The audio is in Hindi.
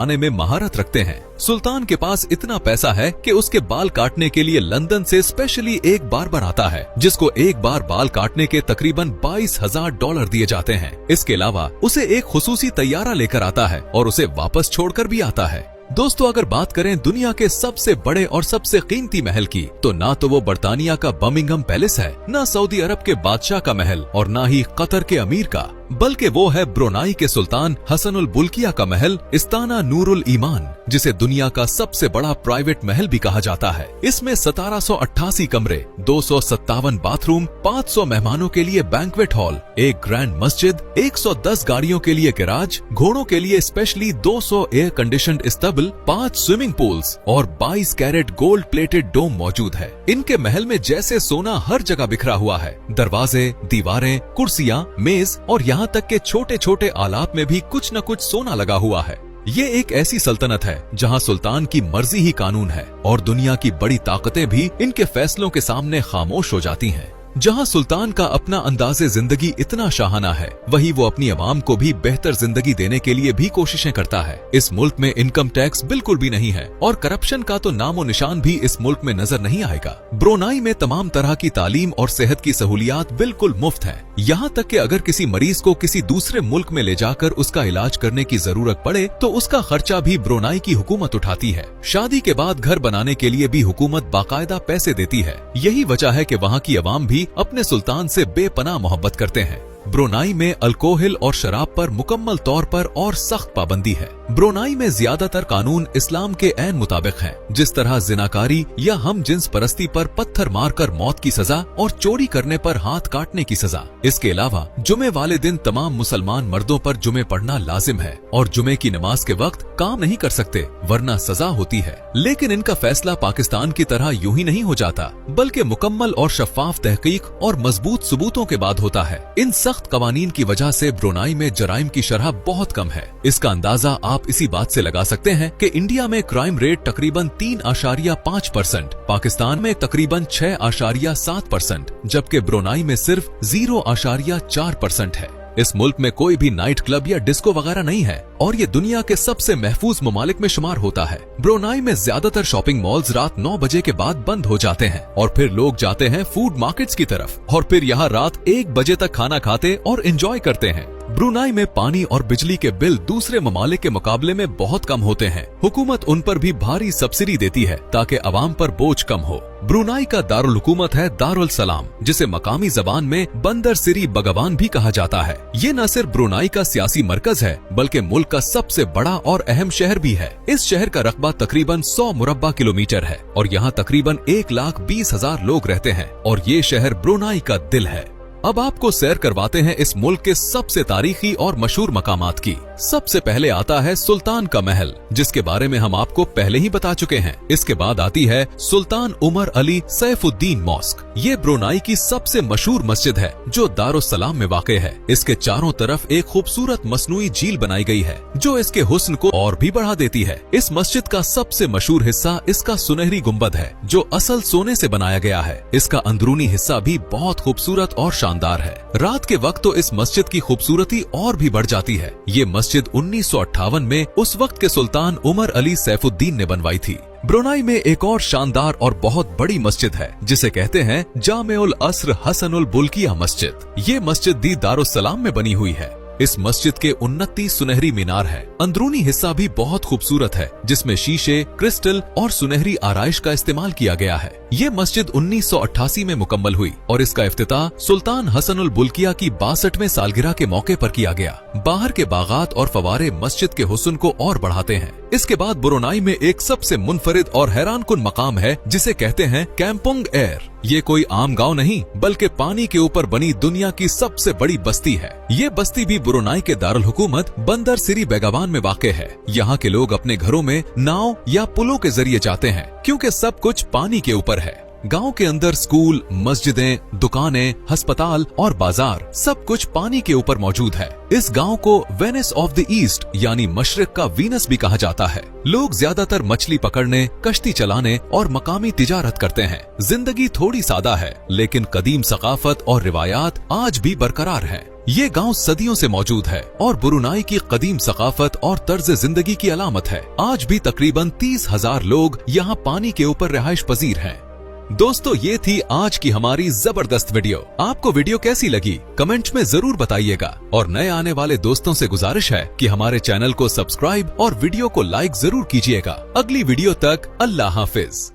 आने में महारत रखते हैं। सुल्तान के पास इतना पैसा है कि उसके बाल काटने के लिए लंदन से स्पेशली एक बार्बर आता है, जिसको एक बार बाल काटने के तकरीबन $22,000 दिए जाते हैं। इसके अलावा उसे एक खुसूसी तैयारा लेकर आता है और उसे वापस छोड़कर भी आता है। दोस्तों, अगर बात करें दुनिया के सबसे बड़े और सबसे कीमती महल की, तो ना तो वो बर्तानिया का बर्मिंघम पैलेस है, ना सऊदी अरब के बादशाह का महल और ना ही कतर के अमीर का, बल्कि वो है ब्रुनाई के सुल्तान हसनुल बुल्किया का महल इस्ताना नूरुल ईमान, जिसे दुनिया का सबसे बड़ा प्राइवेट महल भी कहा जाता है। इसमें 1788 कमरे, 257 बाथरूम, 500 मेहमानों के लिए बैंक्वेट हॉल, एक ग्रैंड मस्जिद, 110 गाड़ियों के लिए गैराज, घोड़ों के लिए स्पेशली 200 एयर कंडीशनड इस्तबल, 5 स्विमिंग पूल्स और 22 कैरेट गोल्ड प्लेटेड डोम मौजूद है। इनके महल में जैसे सोना हर जगह बिखरा हुआ है। दरवाजे, दीवारें, कुर्सियां, मेज और यहाँ तक के छोटे छोटे आलात में भी कुछ न कुछ सोना लगा हुआ है। ये एक ऐसी सल्तनत है जहाँ सुल्तान की मर्जी ही कानून है और दुनिया की बड़ी ताकतें भी इनके फैसलों के सामने खामोश हो जाती हैं। जहाँ सुल्तान का अपना अंदाज़े जिंदगी इतना शाहाना है, वहीं वो अपनी आवाम को भी बेहतर जिंदगी देने के लिए भी कोशिशें करता है। इस मुल्क में इनकम टैक्स बिल्कुल भी नहीं है और करप्शन का तो नामो निशान भी इस मुल्क में नजर नहीं आएगा। ब्रुनाई में तमाम तरह की तालीम और सेहत की सहूलियात बिल्कुल मुफ्त है। यहाँ तक कि अगर किसी मरीज को किसी दूसरे मुल्क में ले जाकर उसका इलाज करने की जरूरत पड़े तो उसका खर्चा भी ब्रुनाई की हुकूमत उठाती है। शादी के बाद घर बनाने के लिए भी हुकूमत बाकायदा पैसे देती है। यही वजह है कि वहाँ की आवाम भी अपने सुल्तान से बेपनाह मोहब्बत करते हैं। ब्रुनाई में अल्कोहल और शराब पर मुकम्मल तौर पर और सख्त पाबंदी है। ब्रुनाई में ज्यादातर कानून इस्लाम के ऐन मुताबिक हैं, जिस तरह जिनाकारी या हम जिन्स परस्ती पर पत्थर मारकर मौत की सजा और चोरी करने पर हाथ काटने की सजा। इसके अलावा जुमे वाले दिन तमाम मुसलमान मर्दों पर जुमे पढ़ना लाजिम है और जुमे की नमाज के वक्त काम नहीं कर सकते वरना सजा होती है। लेकिन इनका फैसला पाकिस्तान की तरह यूं ही नहीं हो जाता, बल्कि मुकम्मल और शफाफ तहकीक और मजबूत सबूतों के बाद होता है। इन सख्त कवानीन की वजह से ब्रुनाई में जराइम की शरह बहुत कम है। इसका अंदाजा आप इसी बात से लगा सकते हैं कि इंडिया में क्राइम रेट तकरीबन 3.5%, पाकिस्तान में तकरीबन 6.7%, जबकि ब्रुनाई में सिर्फ 0.4% है। इस मुल्क में कोई भी नाइट क्लब या डिस्को वगैरह नहीं है और ये दुनिया के सबसे महफूज ममालिक में शुमार होता है। ब्रुनाई में ज्यादातर शॉपिंग मॉल्स रात 9 बजे के बाद बंद हो जाते हैं और फिर लोग जाते हैं फूड मार्केट्स की तरफ और फिर यहाँ रात 1 बजे तक खाना खाते और एंजॉय करते हैं। ब्रुनाई में पानी और बिजली के बिल दूसरे ममालिक के मुकाबले में बहुत कम होते हैं। हुकूमत उन पर भी भारी सब्सिडी देती है ताकि अवाम पर बोझ कम हो। ब्रुनाई का दारुल हुकूमत है दारुल सलाम, जिसे मकामी जबान में बंदर सिरी बगवान भी कहा जाता है। ये न सिर्फ ब्रुनाई का सियासी मरकज है बल्कि मुल्क का सबसे बड़ा और अहम शहर भी है। इस शहर का रकबा तकरीबन 100 मुरब्बा किलोमीटर है और यहाँ तकरीबन 1,20,000 लोग रहते हैं और ये शहर ब्रुनाई का दिल है। अब आपको सैर करवाते हैं इस मुल्क के सबसे तारीखी और मशहूर मकामात की। सबसे पहले आता है सुल्तान का महल, जिसके बारे में हम आपको पहले ही बता चुके हैं। इसके बाद आती है सुल्तान उमर अली सैफुद्दीन मॉस्क। ये ब्रुनाई की सबसे मशहूर मस्जिद है जो दारुस्सलाम में वाक़े है। इसके चारों तरफ एक खूबसूरत मसनूई झील बनाई गई है जो इसके हुस्न को और भी बढ़ा देती है। इस मस्जिद का सबसे मशहूर हिस्सा इसका सुनहरी गुंबद है जो असल सोने से बनाया गया है। इसका अंदरूनी हिस्सा भी बहुत खूबसूरत और शानदार है। रात के वक्त तो इस मस्जिद की खूबसूरती और भी बढ़ जाती है। ये मस्जिद 1958 में उस वक्त के सुल्तान उमर अली सैफुद्दीन ने बनवाई थी। ब्रुनाई में एक और शानदार और बहुत बड़ी मस्जिद है जिसे कहते हैं जामेउल अस्र हसनुल बुल्किया मस्जिद। ये मस्जिद दी दारुस्सलाम में बनी हुई है। इस मस्जिद के 29 सुनहरी मीनार है। अंदरूनी हिस्सा भी बहुत खूबसूरत है जिसमें शीशे, क्रिस्टल और सुनहरी आराइश का इस्तेमाल किया गया है। ये मस्जिद 1988 में मुकम्मल हुई और इसका इफ्तिताह सुल्तान हसनुल बुल्किया की 62वें सालगिरह के मौके पर किया गया। बाहर के बागात और फवारे मस्जिद के हुस्न को और बढ़ाते हैं। इसके बाद ब्रुनाई में एक सबसे मुनफरिद और हैरानकुन मकाम है जिसे कहते हैं कैंपुंग एयर। ये कोई आम गांव नहीं बल्कि पानी के ऊपर बनी दुनिया की सबसे बड़ी बस्ती है। ये बस्ती भी ब्रुनाई के दारुल हुकूमत बंदर सिरी बेगावान में वाक़े है। यहाँ के लोग अपने घरों में नाव या पुलों के जरिए जाते हैं क्योंकि सब कुछ पानी के ऊपर है। गांव के अंदर स्कूल, मस्जिदें, दुकानें, अस्पताल और बाजार सब कुछ पानी के ऊपर मौजूद है। इस गांव को वेनिस ऑफ द ईस्ट यानी मशरिक का वीनस भी कहा जाता है। लोग ज्यादातर मछली पकड़ने, कश्ती चलाने और मकामी तिजारत करते हैं। जिंदगी थोड़ी सादा है, लेकिन कदीम सकाफत और रिवायात आज भी बरकरार है। ये गांव सदियों से मौजूद है और ब्रुनाई की कदीम सकाफत और तर्ज जिंदगी की अलामत है। आज भी तकरीबन 30,000 लोग यहाँ पानी के ऊपर रिहाइश पजीर हैं। दोस्तों, ये थी आज की हमारी जबरदस्त वीडियो। आपको वीडियो कैसी लगी कमेंट में जरूर बताइएगा और नए आने वाले दोस्तों से गुजारिश है कि हमारे चैनल को सब्सक्राइब और वीडियो को लाइक जरूर कीजिएगा। अगली वीडियो तक अल्लाह हाफिज।